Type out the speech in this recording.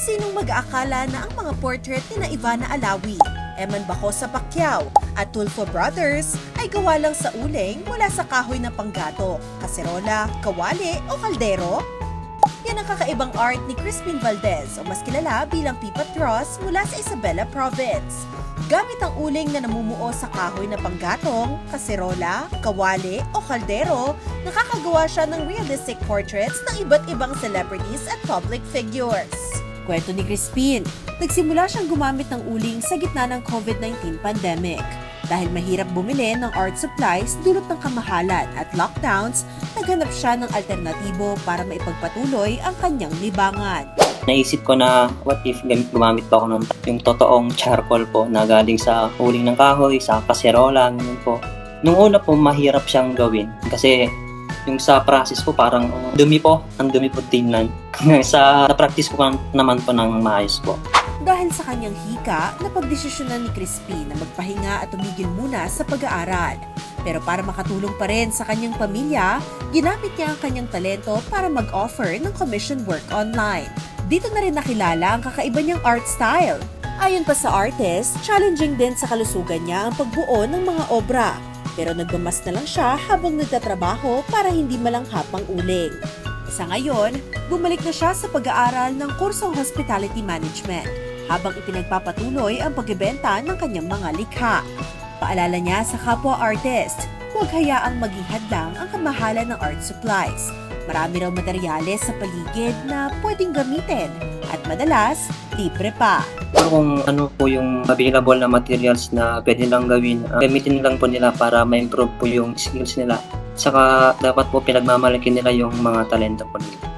Sinong mag-aakala na ang mga portrait ni na Ivana Alawi, Eman Bacosa Pacquiao at Tulfo Brothers ay gawa lang sa uling mula sa kahoy na panggato, kaserola, kawali o kaldero? Yan ang kakaibang art ni Crispin Valdez o mas kilala bilang Pipat Ross mula sa Isabela Province. Gamit ang uling na namumuo sa kahoy na panggatong, kaserola, kawali o kaldero, nakakagawa siya ng realistic portraits ng iba't ibang celebrities at public figures. Kwento ni Crispin, nagsimula siyang gumamit ng uling sa gitna ng COVID-19 pandemic. Dahil mahirap bumili ng art supplies dulot ng kamahalan at lockdowns, naghanap siya ng alternatibo para maipagpatuloy ang kanyang libangan. Naisip ko na what if gumamit pa ako ng yung totoong charcoal po na galing sa uling ng kahoy, sa kaserola, ganun po. Nung una po, mahirap siyang gawin kasi yung sa process po parang ang dumi po tingnan. Sa na-practice ko naman po ng maayos po. Dahil sa kanyang hika, napagdesisyonan ni Crispin na magpahinga at tumigil muna sa pag-aaral. Pero para makatulong pa rin sa kanyang pamilya, ginamit niya ang kanyang talento para mag-offer ng commission work online. Dito na rin nakilala ang kakaiba niyang art style. Ayon pa sa artist, challenging din sa kalusugan niya ang pagbuo ng mga obra. Pero nagmamas na lang siya habang nagtatrabaho para hindi malanghap ang uling. Sa ngayon, bumalik na siya sa pag-aaral ng kursong Hospitality Management habang ipinagpapatuloy ang pagbebenta ng kanyang mga likha. Paalala niya sa kapwa artist, huwag hayaang maging hadlang ang kamahalan ng art supplies. Marami raw materyales sa paligid na pwedeng gamitin at madalas, libre pa. Pero kung ano po yung available na materials na pwede lang gawin, gamitin lang po nila para ma-improve po yung skills nila. Saka dapat po pinagmamalaki nila yung mga talento po nila.